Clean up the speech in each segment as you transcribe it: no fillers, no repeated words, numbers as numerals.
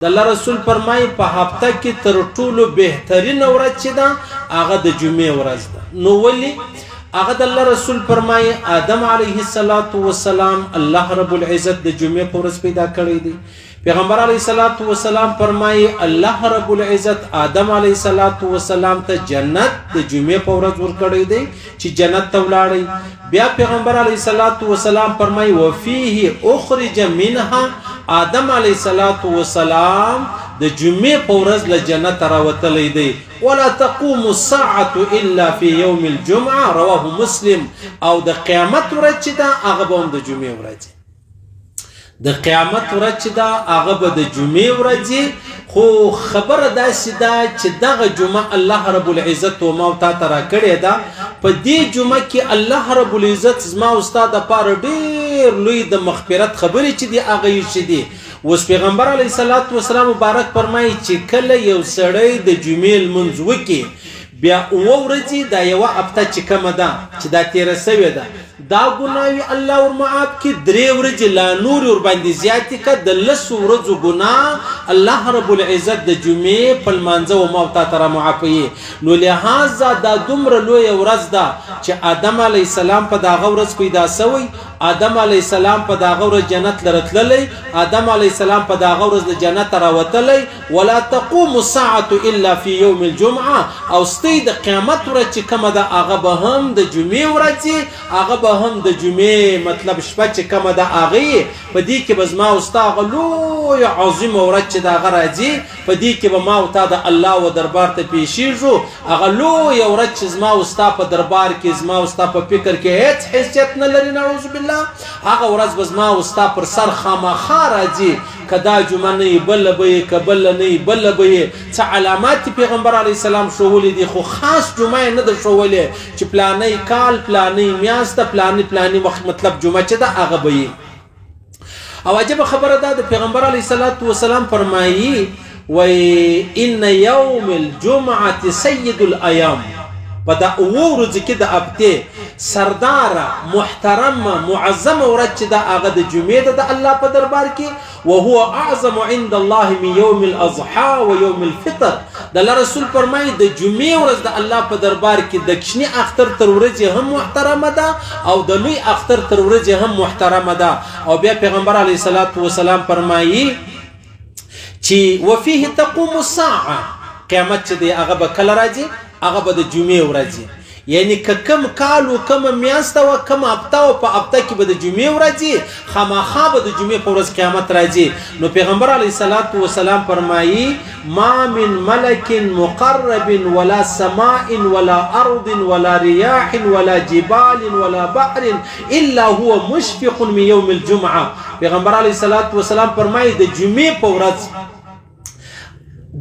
د الله رسول فرمایي په هفته کې تر ټولو بهترین ورځ چې ده هغه د جمعې ورځ ده. نو ولې هغه د الله رسول فرمایي آدم علیه السلام الله رب العزت د جمعې په ورځ پیدا کړی دی. پیغمبر علیه السلام فرمایي الله رب العزت آدم علیه السلام ته جنت د جمعې په ورځ ورکړی دی چې جنت ته ولاړی. بیا پیغمبر علیه السلام فرمایي وفيه اخرج منها آدم علیه السلام د جمعې په ورځ له جنت راوتلی دی. ولا تقوم الساعة الا في يوم الجمعة رواه مسلم. او د قیامت ورځ چې ده هغه به هم د جمعې ورځ د قیامت ورځ چې ده هغه به د جمعې ورځ. خو خبره داسې ده چې دغه جمعه الله رب العزت و ما تا ته راکړې ده. په دې جمعه کې الله رب العزت زما او ستا دپاره ډېر لوی د مغفرت خبرې چې دي هغه ایښې دي. اوس پیغمبر علیه السلام مبارک فرمایي چې کله یو سړی د جمعې لمونځ وکړي بیا اوه ورځې دا یوه هفته چې کومه ده چې دا تېره سوې ده دا ګناوي الله ورمعاف کړي. 3 ورځې لا نور ورباندې زیاتې کړه د 10 ورځو ګناه الله رب العزت د جمعې په لمانځه و ما تا ته رامعافوي. نو لهذا دا دومره لویه ورځ ده چې آدم علیه السلام په دغه ورځ پیدا سوی. آدم علیه السلام په دغه ورځ جنت لره تللی. آدم علیه السلام په دغه ورځ د جنت راوتلی. ولا تقوم الساعة الا في يوم الجمعة. او ستی د قیامت ورځ چې کومه ده هغه به هم د جمعې ورځ هغه به هم د جمعې مطلب شپه چې کومه ده هغه په دې کې به زما او ستا هغه لویه عظیمه ورځ چې د هغه راځي په دې کې به ما او تا د الله و دربار ته پیښیږو. هغه لویه ورځ چې زما او ستا په دربار کې زما او ستا په فکر کې هیڅ حیثیت نه لري نعوذ بالله. هغه ورځ به زما او ستا پر سر خامخا راځي. که دا جمعه نه وي بله به یې که بله نه وي بله به یې. څه علامات پیغمبر علیه السلام ښوولي دي خو خاص جمعه یې نه ده ښوولې چې پلانی کال پلانی میاشته پلانی وخت مطلب جمعه چې ده هغه به یې. او عجبه خبره ده د پیغمبر علیه السلام فرمایي وی ان یوم الجمعه سید الایام. په دا اوه ورځو کې د هفتې سرداره محترمه معظمه ورځ چې ده هغه د جمعې ده د الله په دربار کې. وهو اعظم عند الله من يوم الاضحى ويوم الفطر. د الله رسول فرمایي د جمعې ورځ د الله په دربار کې د کشني اختر تر ورځې هم محترمه ده او د لوی اختر تر ورځې هم محترمه ده. او بیا پیغمبر علیه السلام فرمایي چې وفيه تقوم الساعه. قیامت چې دی هغه به کله راځي هغه به د جمعې ورځ. یعنی که کم کال و کم میاشته و کم هفته و په هفته کې به د جمعې ورځ خامخا به د جمعې په ورځ قیامت راځي. نو پیغمبر علیه السلام فرمایي ما من ملک مقرب ولا سماء ولا ارض ولا رياح ولا جبال ولا بحر الا هو مشفق من يوم الجمعه. پیغمبر علیه السلام فرمایي د جمعې په ورځ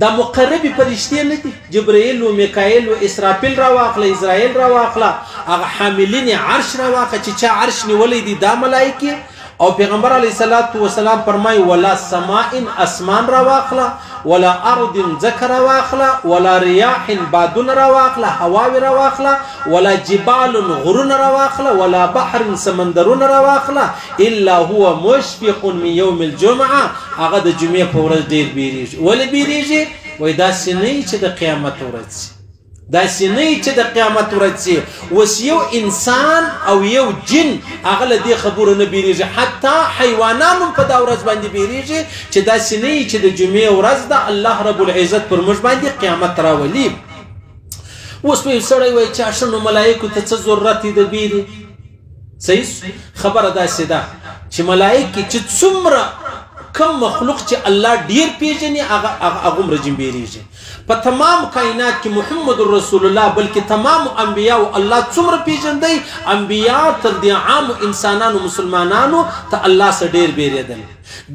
دا مقربی فرشتې نه دي جبرائیل و میکائیل و اسرافیل را واخله اسرائیل را واخله هغه حاملین عرش را واخله چې چا عرش نیولی دي دا ملائکې. او پیغمبر علیه السلام فرمایي ولا سماء اسمان را واخله ولا ارض ذکر را واخله ولا رياح بادون را واخله هواوی را واخله ولا جبال غرون را واخله ولا بحر سمندرون را واخله الا هو مشفق من يوم الجمعه. هغه د جمعې په ورځ ډېر بیریږي. ولې بیریږي؟ وایي داسې نه وي چې د قیامت ورځ داسې نه وي چې د قیامت ورځ اوس یو انسان او یو جن هغه له دې خبرو نه بیریږي. حتی حیوانان هم په دا ورځ باندې بیریږي چې داسې نه وي چې د جمعې ورځ ده الله رب العزت پر موږ باندې قیامت راولي. اوس په یو سړی وایي چې اشه نو ملایکو ته څه ضرورت دی د بیرې؟ صحیح خبره داسې ده چې ملایکې چې څومره کم مخلوق چې الله ډیر پیژني هغه هغومره جن بیریږي. په تمام کائنات کې محمد رسول الله بلکې تمام انبیا او الله څومره پیژندي انبیا تر دې عام انسانانو مسلمانانو ته الله سره ډیر بیریدل.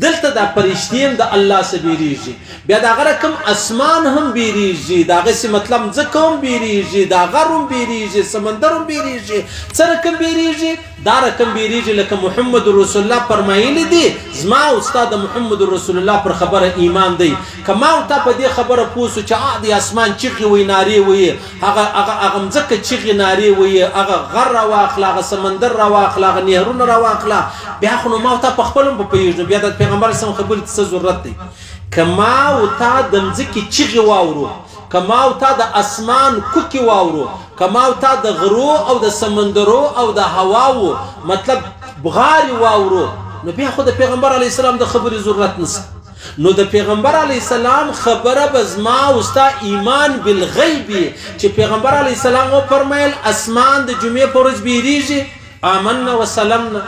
دلته دا فرشتې هم د الله سره بیریږي. بیا د هغه رقم اسمان هم بیریږي د هغه څه مطلب ځکه هم بیریږي د غر هم بیریږي سمندر هم بیریږي. څه رقم بیریږي؟ دا رقم بیریږي لکه محمد رسول الله فرمایلی دي زما او ستا د محمد رسول الله پر خبره ایمان دی. که ما او تا په دې خبره پوه سو چې د اسمان چیغې وایي نارې وایي هغه مځکه چیغې نارې وایي هغه غر را واخله هغه سمندر را واخله هغه نهرونه را واخله بیا خو نو ما او تا په خپل هم په پوهېږو. بیا د پیغمبر اسلام خبرې ته څه ضرورت دی؟ که ما او تا د مځکې چیغې واورو، که ما او تا د اسمان کوکې واورو، که ما او تا د غرو او د سمندرو او د هواو مطلب بغارې واورو، نو بیا خو د پیغمبر علیه السلام د خبرې ضرورت نشته. نو د پیغمبر علیه السلام خبره به زما او ستا ایمان بالغیب چې پیغمبر علیه السلام وفرمیل اسمان د جمعې په ورځ بیریږي، آمنا وسلمنا،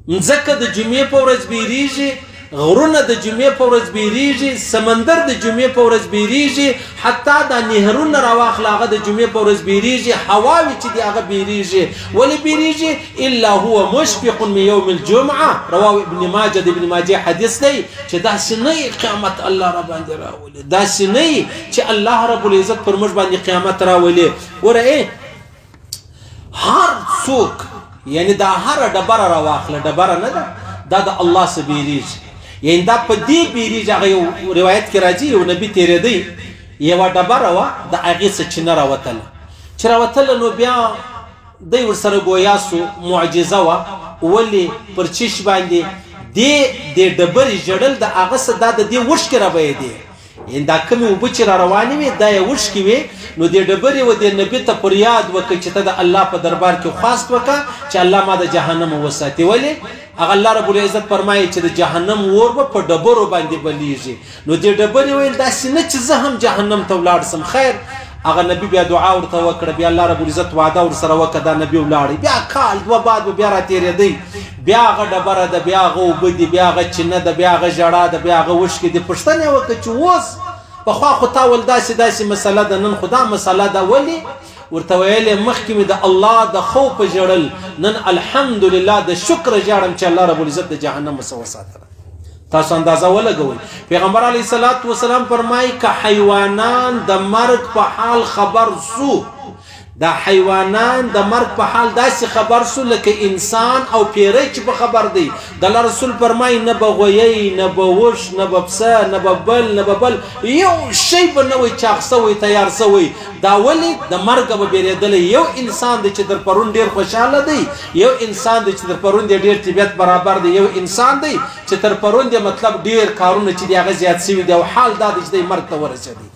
مځکه د جمعې په ورځ بیریږي، غرونه د جمعې په ورځ بیریږي، سمندر د جمعې په ورځ بیریږي، حتی دا نهرونه راواخله هغه د جمعې په ورځ بیریږي، هواوې چې دي هغه بیریږي. ولې بیریږي؟ الا هو مشفق من یوم الجمعه، رواه ابن ماجه، د ابن ماجه حدیث دی چې داسې نه یې قیامت الله را باندې راولي، داسې نه یې چې الله رب العزت پر موږ باندې قیامت راولي. ګوره هر څوک یعنی دا هره ډبره راواخله، ډبره نه ده، دا د الله څخه بیریږي، یعنی دا په دې بیریږي. هغه یو روایت کې راځي یو نبي تېرېدی، یوه ډبره وه د هغې څه چینه راوتله، چې راوتله نو بیا دی ورسره ګویا سو معجزه وه. ولې پر چش باندې دې ډبرې ژړل د هغه څه دا د دې وښکې رابهېدې، یعنی دا کومې اوبه چې را روانې وې دا یې وښکې وې. نو دې ډبرې و دې نبي ته پر یاد وکړه چې ته د الله په دربار کې خواست وکړه چې الله ما د جهنم وساتي. ولې؟ هغه الله رب العزت فرمایي چې د جهنم اور به په ډبرو باندې بلیږي. نو دې ډبرې ویل داسې نه چې زه هم جهنم ته ولاړ سم. خیر هغه نبي بیا دعا ورته وکړه، بیا الله رب العزت وعده ورسره وکړه، دا نبي ولاړی. بیا کال دوه بعد بیا را تېرېدی، بیا هغه ډبره ده، بیا هغه اوبه دي، بیا هغه چینه ده، بیا هغه ژړا ده، بیا هغه وښکې دي. پوښتنه یې وکړه چې اوس پخوا خو تا ول داسې مسله ده، نن خو دا مسله ده. ولې؟ ورته ویلې مخکې مې د الله د خوفه ژړل، نن الحمدلله د شکر ژاړم چې الله رب العزت د جهنم څخه وساتله. تاسو اندازه ولګوئ. پیغمبر علیه الصلاة والسلام فرمایي که حیوانان د مرګ په حال خبر سو، دا حیوانان د مرګ په حال داسې خبر سو لکه انسان او پیری چې په خبر دی. د الله رسول فرمایي نه به غویی، نه به وش، نه به پسه، نه به بل یو شی به نه وي چاق سوی، تیار سوی. دا ولې؟ د مرګه به بیرېدلی. یو انسان دی چې در پرون ډېر خوشحاله دی، یو انسان دی چې در پرون دی ډېر طبیعت برابر دی، یو انسان دی چې تر پرون دی مطلب ډېر کارونه چې دی هغه زیات سوي دی او حال دا دی چې دی مرګ ته ورسېدی.